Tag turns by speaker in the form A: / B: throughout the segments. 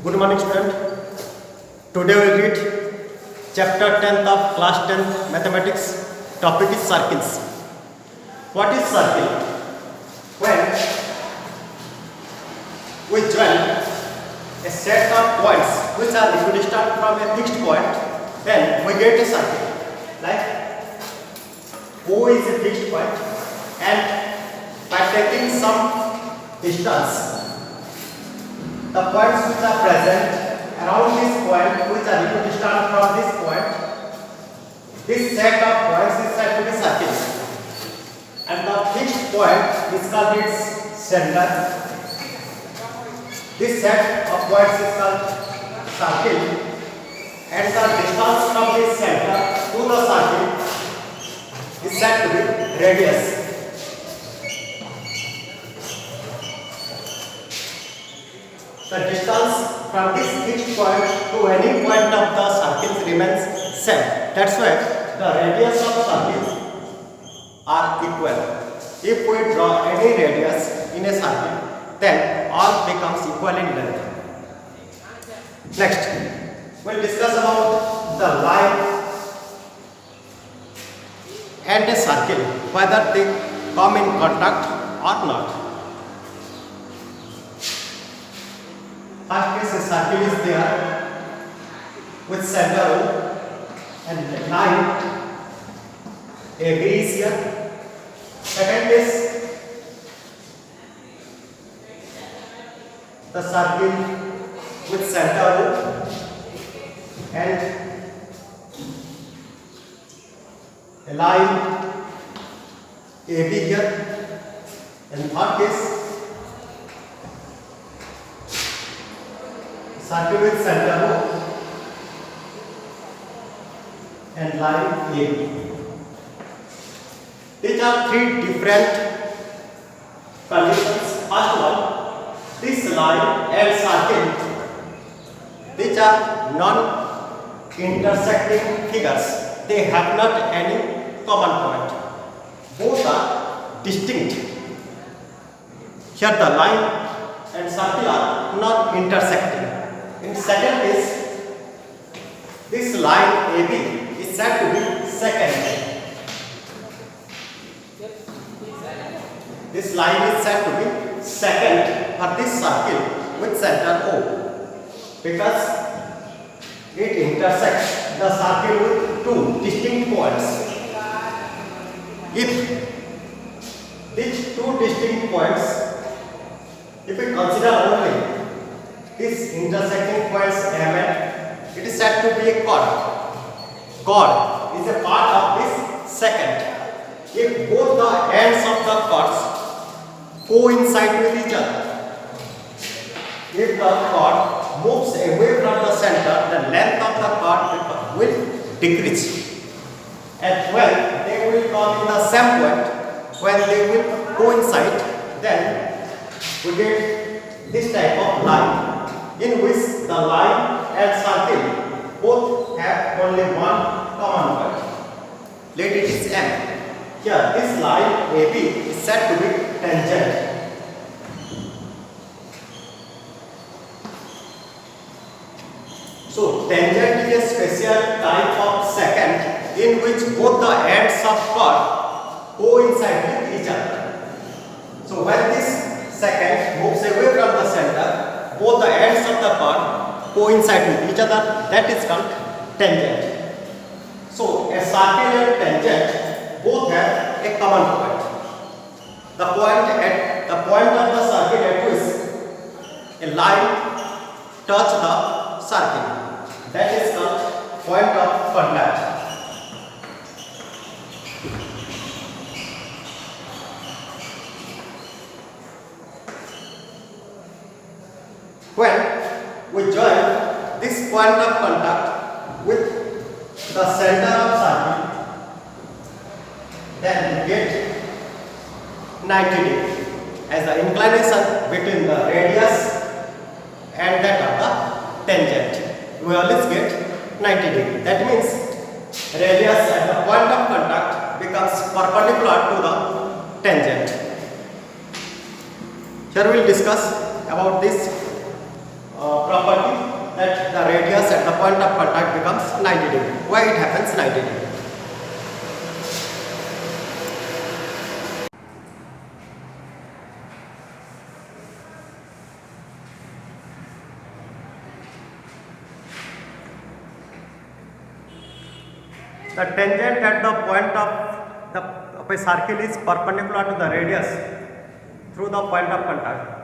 A: Good morning, student. Today we read chapter 10th of class 10th mathematics. Topic is circles. What is circle? When we join a set of points which are equidistant from a fixed point, then we get a circle. Like O is a fixed point, and by taking some distance, the points which are present around this point, which are equidistant from this point, this set of points is said to be circles. And the fixed point is called its center. This set of points is called circle, and the distance from this center to the circle is said to be radius. The distance from this fixed point to any point of the circle remains same. That's why the radius of circles are equal. If we draw any radius in a circle, then all becomes equal in length. Next, we'll discuss about the line and a circle, whether they come in contact or not. First case, a circle is there with center O and the line AB is here. Second case, the circle with center O and a line AB here. And third case, circle with center O and line AB. These are three different conditions. First one, this line and circle, these are non-intersecting figures. They have not any common point. Both are distinct. Here the line and circle are not intersecting. In second case, this line AB is said to be second. This line is said to be second for this circle with center O, because it intersects the circle with two distinct points. If these two distinct points, if we consider only this intersecting points M and, it is said to be a chord. Chord is a part of this second. If both the ends of the chords coincide with each other, if the chord moves away from the center, the length of the chord will decrease. And when they will come in the same point, when they will coincide, then we get this type of line, in which the line and circle both have only one common point. Let it is M. Here this line AB is said to be tangent. So tangent is a special type of secant in which both the ends of chord coincide with each other. So when this secant moves away from the center, both the ends of the chord coincide with each other. That is called tangent. So a circle and tangent both have a common point. The point of the circle at which a line touches the circle, that is called point of contact. When we join this point of contact with the center of circle, then we get 90 degrees as the inclination between the radius and that of the tangent. We always get 90 degrees. That means radius at the point of contact becomes perpendicular to the tangent. Here we will discuss about this property. point of contact becomes 90 degree. Why it happens 90 degree? The tangent at the point of a circle is perpendicular to the radius through the point of contact.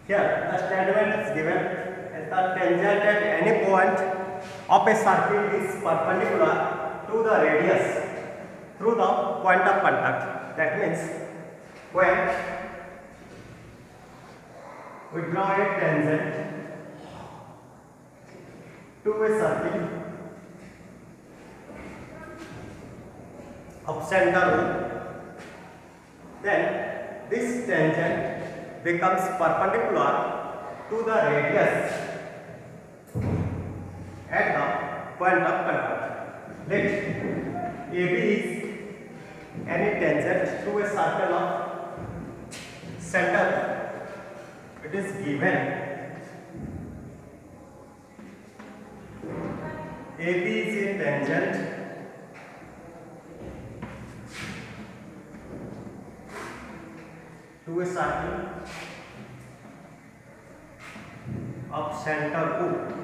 A: Here, the statement is given as the tangent at any point of a circle is perpendicular to the radius through the point of contact. That means when we draw a tangent to a circle of center O, then this tangent becomes perpendicular to the radius at the point of contact. Let AB is any tangent to a circle of center. It is given AB is a tangent to a circle of center O.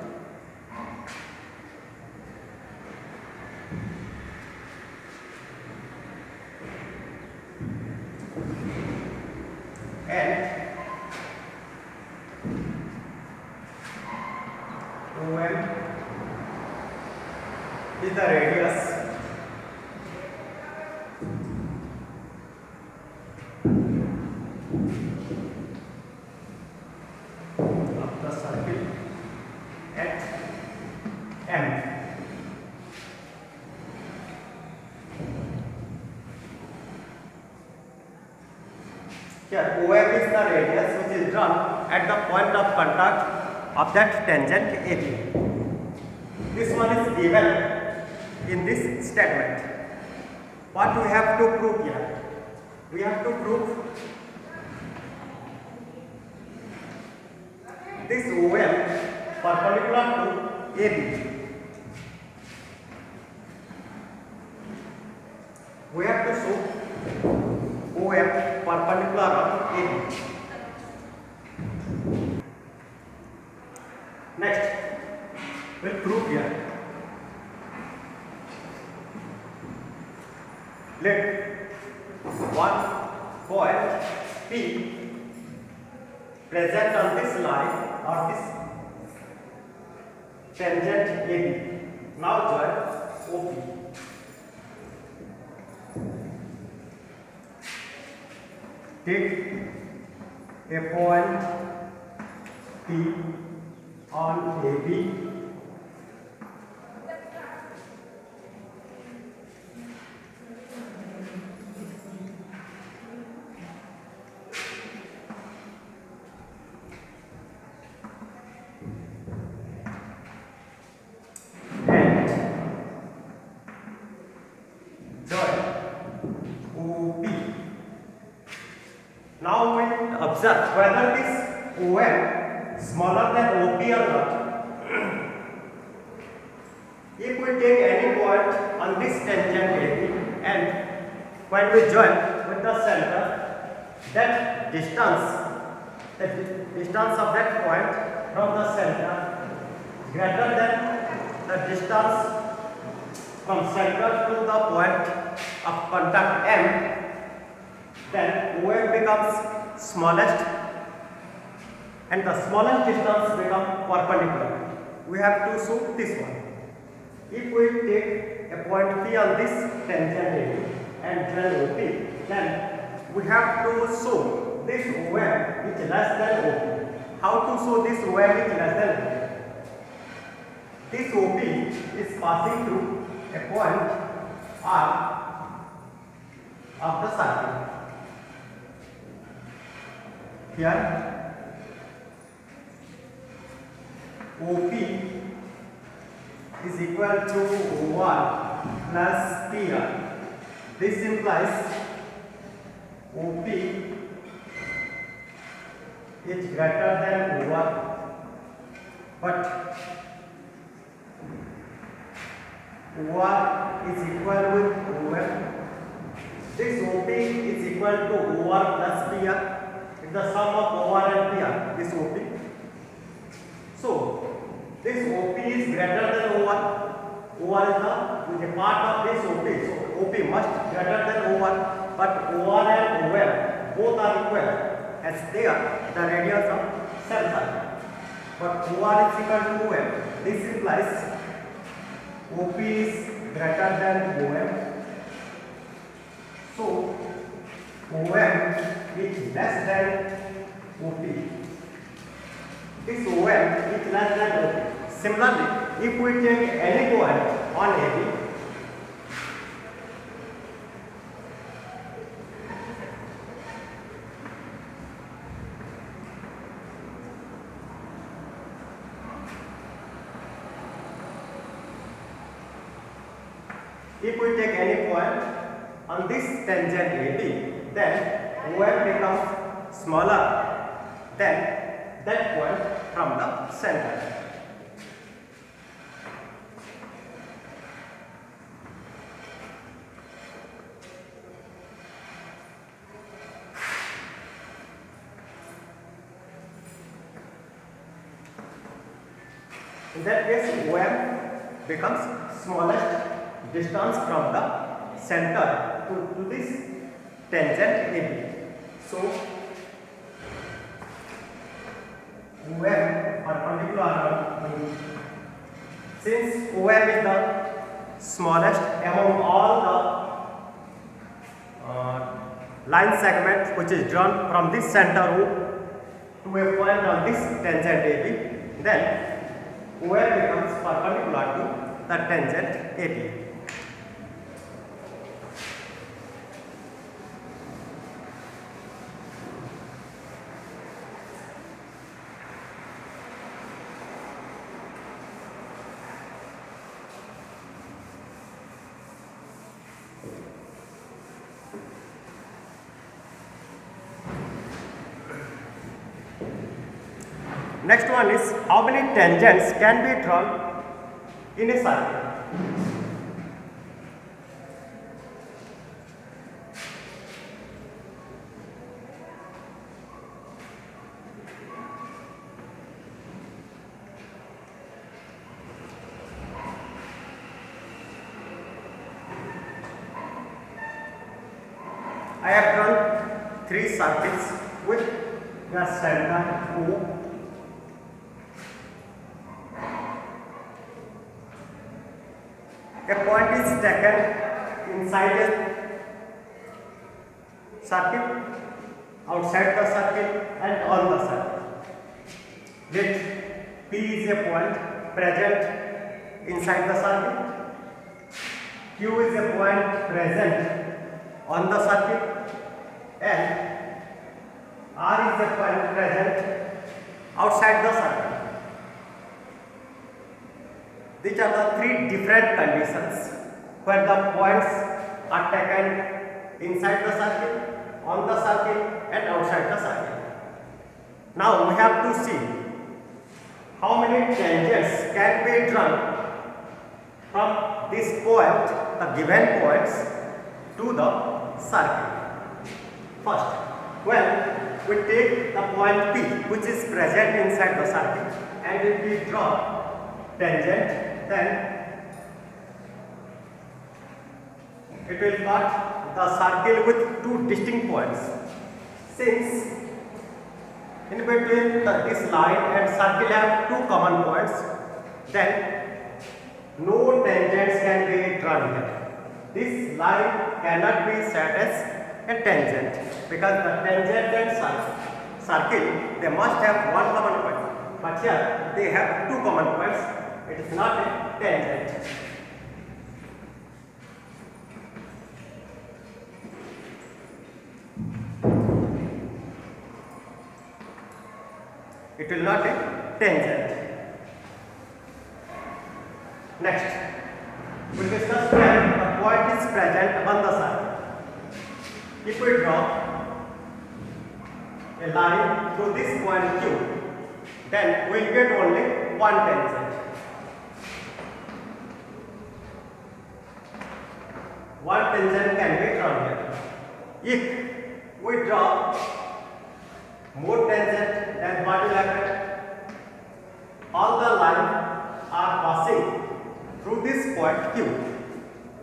A: And OM is the radius of the circle at M. Here OM is the radius which is drawn at the point of contact of that tangent AB. This one is given in this statement. What we have to prove here? We have to prove this OM perpendicular to AB. We have to show OM perpendicular on AB. Next, we'll prove here. Let one point P present on this line or this tangent AB. Now join OP. Take a point P on AB and join OP. Now we observe whether this OM smaller than OP or not. If we take any point on this tangent AB and when we join with the center, that distance, the distance of that point from the center greater than the distance from center to the point of contact M, then OM becomes smallest and the smallest distance become perpendicular. We have to show this one. If we take a point P on this tangent AB and draw OP, then we have to show this OM is less than OP. How to show this OM is less than OP? This OP is passing through a point R of the circle. Here OP is equal to OR plus PR. This implies OP is greater than OR, but OR is equal with OM. This OP is equal to OR plus PR. It's the sum of OR and PR, this OP. So, this OP is greater than OR. OR is the part of this OP. So, OP must greater than OR. But OR and OM both are equal as they are the radius of cell circle. But OR is equal to OM. This implies OP is greater than OM. So, OM is less than OP. This OM is less than OP. Similarly, if we take any point on AB, on this tangent AB, then OM becomes smaller than that point from the center. In that case, OM becomes smallest distance from the center to this tangent AB. So, OM perpendicular on, since OM is the smallest among all the line segments which is drawn from this center to a point on this tangent AB, then OM becomes perpendicular to the tangent AB. Next one is how many tangents can be drawn in a circle. I have drawn 3 circles with the center O. A point is taken inside a circle, outside the circle and on the circle. Let P is a point present inside the circle, Q is a point present on the circle and R is a point present outside the circle. These are the 3 different conditions where the points are taken inside the circle, on the circle and outside the circle. Now we have to see how many tangents can be drawn from this point, the given points, to the circle. First, when we take the point P which is present inside the circle and if we draw tangent, then it will cut the circle with two distinct points. Since in between this line and circle have two common points, then no tangents can be drawn here. This line cannot be set as a tangent because the tangent and circle they must have one common point, but here they have two common points. It is not a tangent. It will not be tangent. Next, we will discuss when a point is present on the circle. If we draw a line through this point Q, then we will get only one tangent. One tangent can be drawn here. If we draw more tangent, then what will happen? All the lines are passing through this point Q,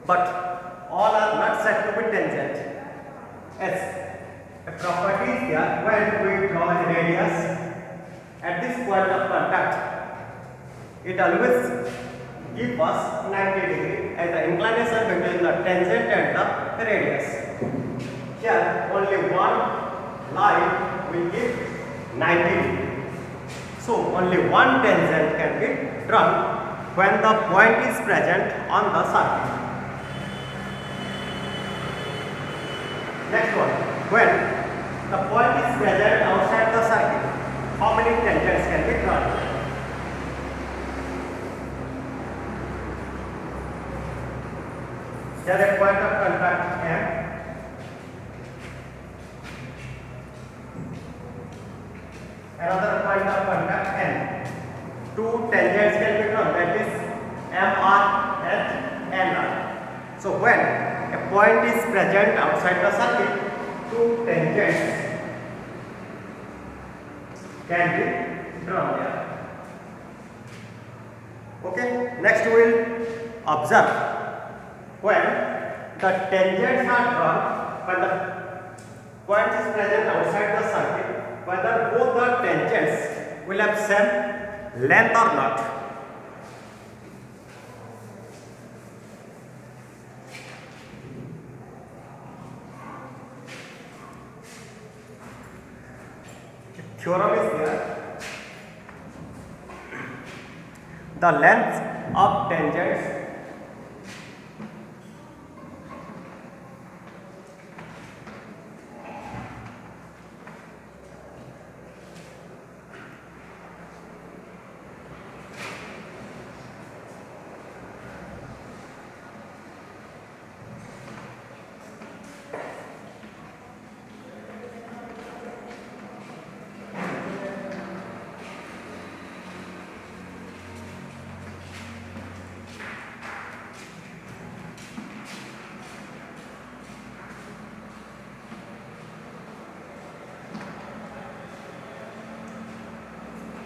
A: but all are not said to be tangent. As a property is there when we draw a radius at this point of contact, it always gives us 90 degree as the inclination between the tangent and the radius. Here only one line will give 90 degree. So only one tangent can be drawn when the point is present on the circle. Next one, when the point is present outside the circle, how many tangents can be drawn? Here a point of contact M, another point of contact N. Two tangents can be drawn, that is MR and NR. So when a point is present outside the circle, two tangents can be drawn here. Okay, next we will observe when the tangents are drawn, when the point is present outside the circle, whether both the tangents will have same length or not. The theorem is there. The length of tangents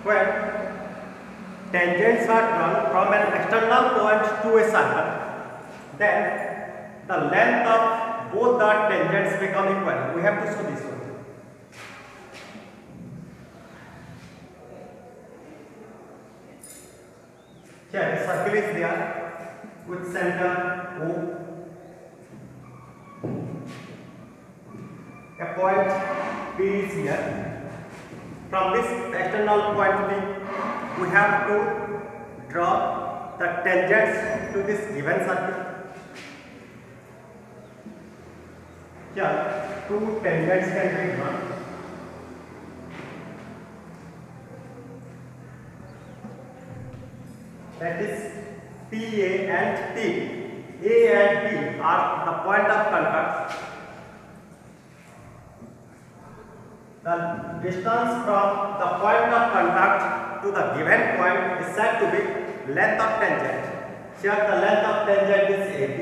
A: when tangents are drawn from an external point to a circle, then the length of both the tangents become equal. We have to show this one. Here a circle is there with center O, a point P is here. From this external point P, we have to draw the tangents to this given circle. Here, two tangents can be drawn. That is PA and T. A and B are the point of contact. The distance from the point of contact to the given point is said to be length of tangent. Here the length of tangent is AB.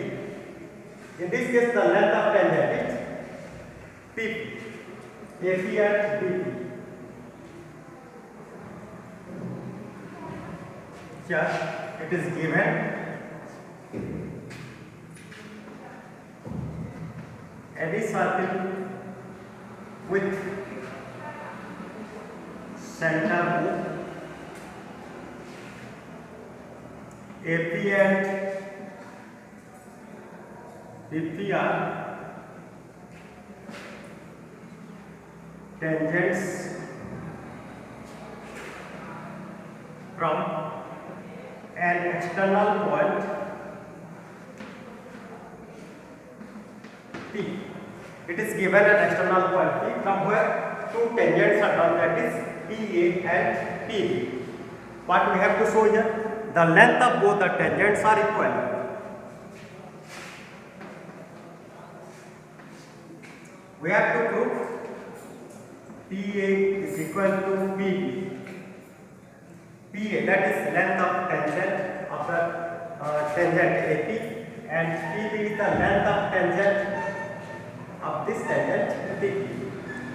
A: In this case the length of tangent is PP. AP and BP. Here it is given any circle with center O, AP and BP are tangents from an external point P. It is given an external point P from where two tangents are done, that is PA and PB. What we have to show here? The length of both the tangents are equal. We have to prove PA is equal to PB. PA, that is length of tangent of the tangent AP, and PB is the length of tangent of this tangent PP.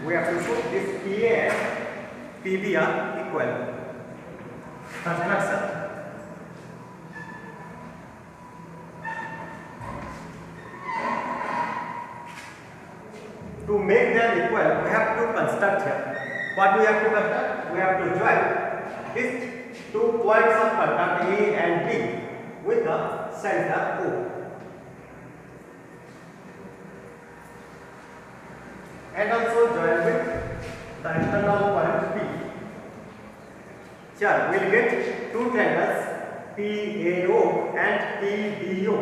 A: We have to show this PA and PB are equal. Construction. To make them equal, we have to construct here. What we have to construct? We have to join these 2 points of contact A and B with the center O. And also join with the external point P. Here we will get 2 triangles PAO and PBO.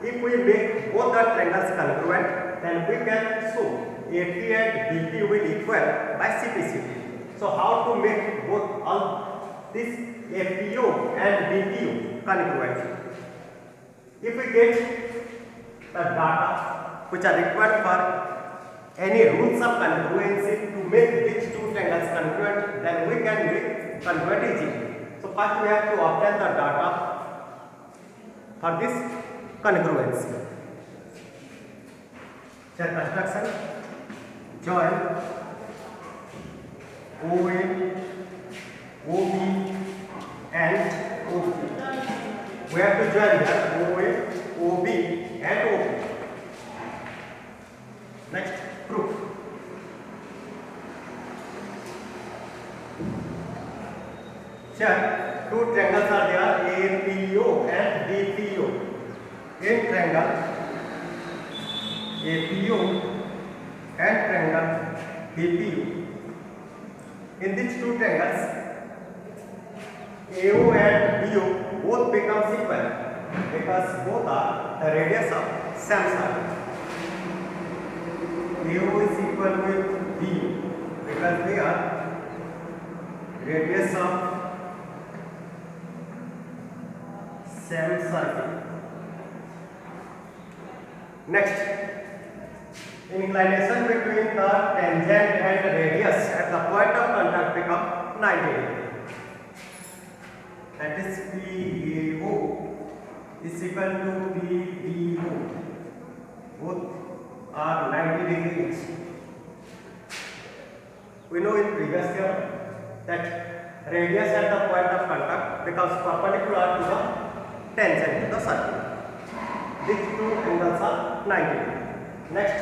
A: If we make both the triangles congruent, then we can show AP and BP will equal by CPCP. So how to make both all this APO and BPO congruent? If we get the data which are required for any rules of congruency to make these 2 triangles congruent, then we can make congruent easily. So first we have to obtain the data for this congruency. So construction, join OA, OB and OP. We have to join here OA, OB and OP. Next, proof. Here 2 triangles are there, APO and BPO. In triangle APO and triangle BPO. In these 2 triangles, AO and BO both become equal because both are the radius of same circle. AO is equal with BO because they are radius of same circle. Next, inclination between the tangent and radius at the point of contact become 90 degree. That is PAO is equal to PBO. Both are 90 degrees. We know in previous year that radius at the point of contact becomes perpendicular to the tangent to the circle. These 2 angles are 90 degrees. Next,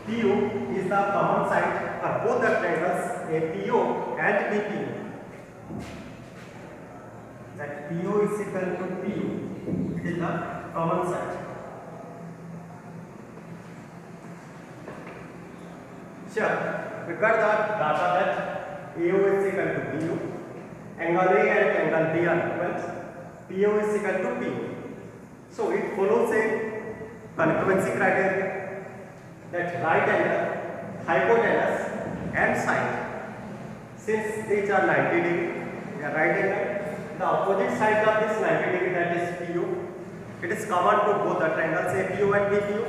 A: PO is the common side for both the triangles APO and BPO. That PO is equal to PO. It is the common side. Sure, we got the data that AO is equal to BO. Angle A and angle B are equal. PO is equal to PO. So it follows a congruency criteria that right angle, hypotenuse and side. Since these are 90 degree, they are right angle. The opposite side of this 90 degree, that is PO, it is common to both the triangles APO and BPO.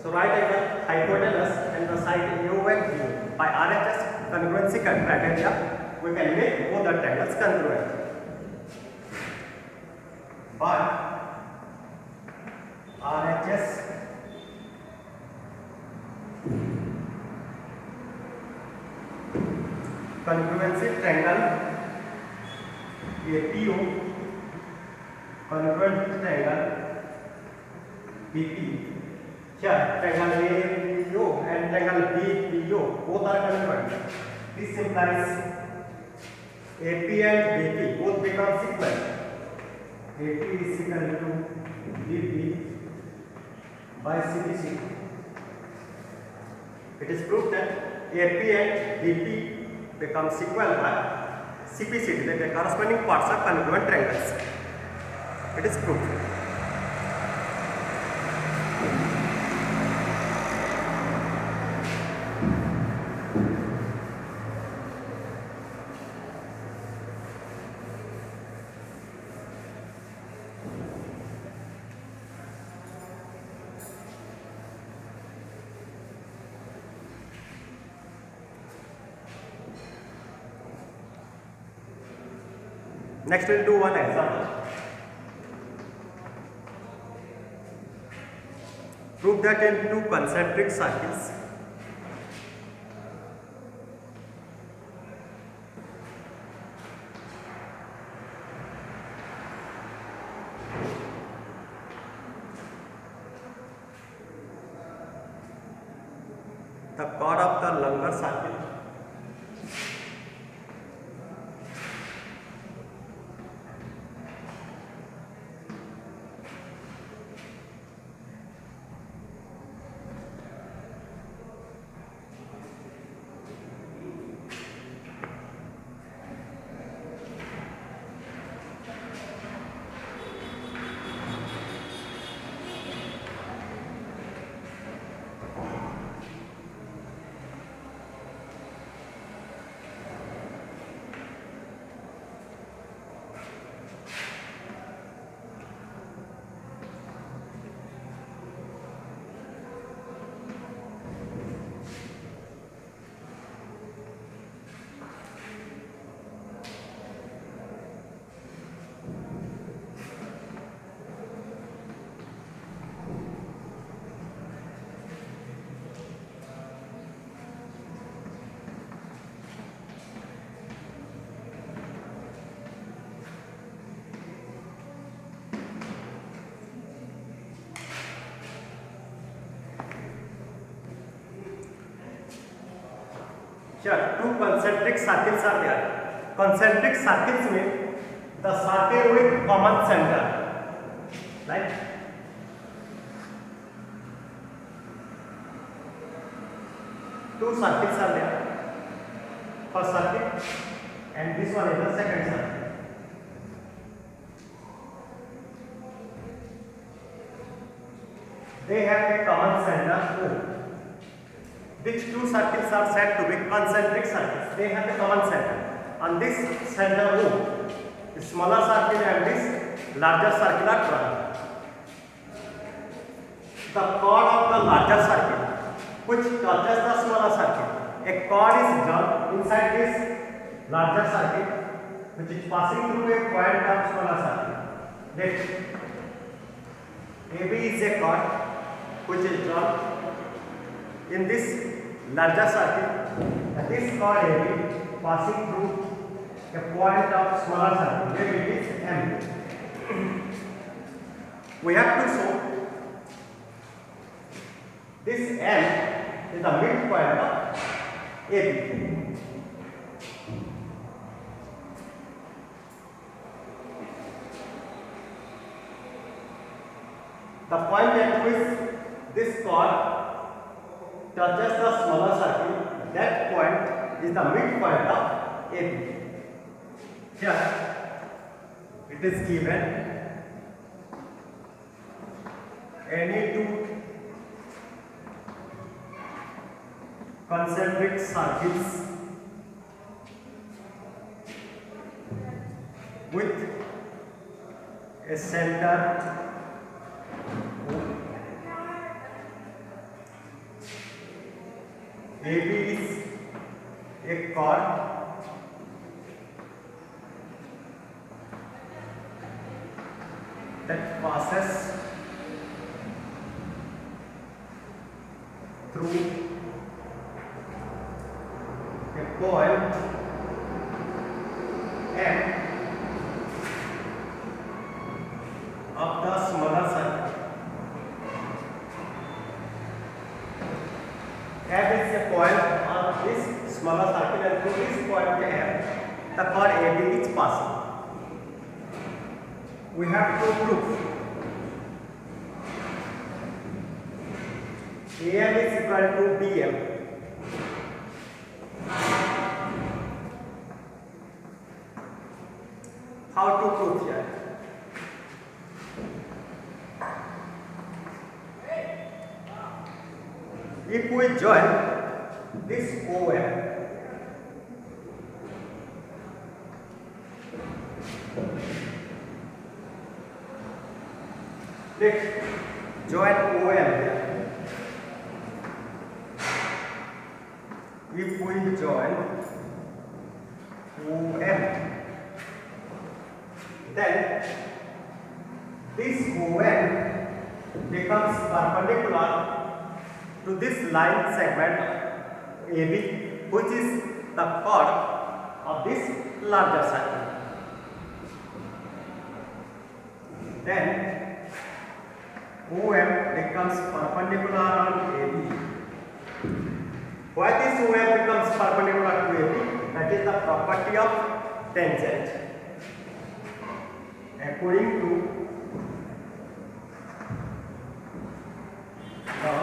A: So right angle, hypotenuse and the side AO and BO. By RHS congruency criteria, we can make both the triangles congruent. By RHS congruency triangle APO congruent triangle BP. Here triangle APO This implies AP and BP both become sequent. AP is equal to BP by CPC. It is proved that AP and BP become sequent by CPC, that the corresponding parts are congruent triangles. It is proved. Next we'll do one example. Prove that in two concentric circles the chord of the longer circle here two concentric circles are there. Concentric circles mean the circle with common center, right? Two circles are there. First circle and this one is the second circle. They have a common center O. Which two circles are said to be concentric circles? They have a common center. On this center O, the smaller circle and this larger circle are drawn. The chord of the larger circle, which touches the smaller circle, a chord is drawn inside this larger circle, which is passing through a point of smaller circle. Next, AB is a chord which is drawn in this larger circle, and this chord AB passing through a point of smaller circle, where it is M. We have to show this M is the midpoint of AB. The point at which this chord touches the smaller circle, that point is the midpoint of AB. Here it is given any two concentric circles with a center AB is a chord that passes through a point M of the smaller circle. M is a point on this smaller circle and through this point M, the chord AB is passing. We have to prove AM is equal to BM. How to prove here? If we join this OM, let's join OM here. If we join OM, then this OM becomes perpendicular to this line segment AB, which is the chord of this larger circle. Then OM becomes perpendicular on AB. Why this OM becomes perpendicular to AB? That is the property of tangent. According to the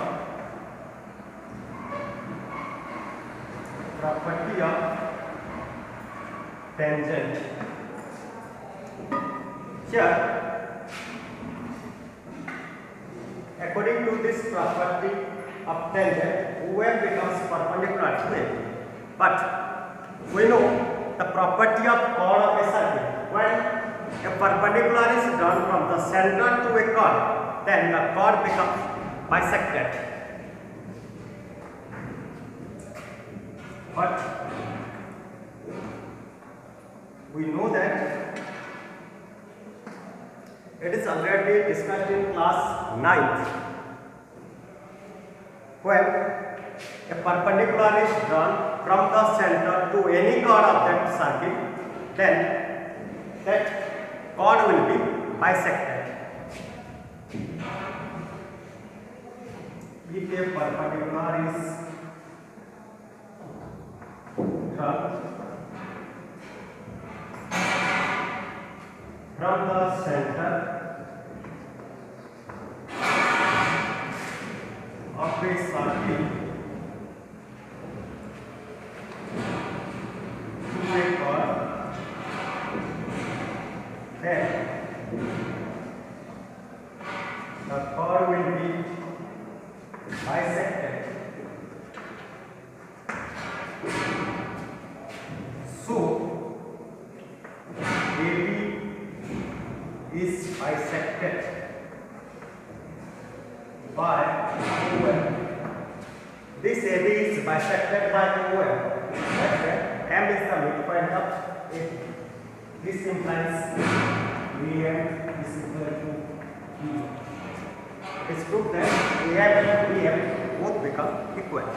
A: property of tangent. Here, according to this property of tangent, OM becomes perpendicular to AB. But we know the property of chord of a circle. When a perpendicular is drawn from the center to a chord, then the chord becomes bisected. But we know that it is already discussed in class 9th. When a perpendicular is drawn from the center to any chord of that circle, then that chord will be bisected. If a perpendicular is drawn from the center of a circle to a chord, then the chord will be bisected. So AB is bisected by OM. This AB is bisected by OM. That's why M is the midpoint of AB. This implies AM is equal to B. It is proved that AM and BM both become equal.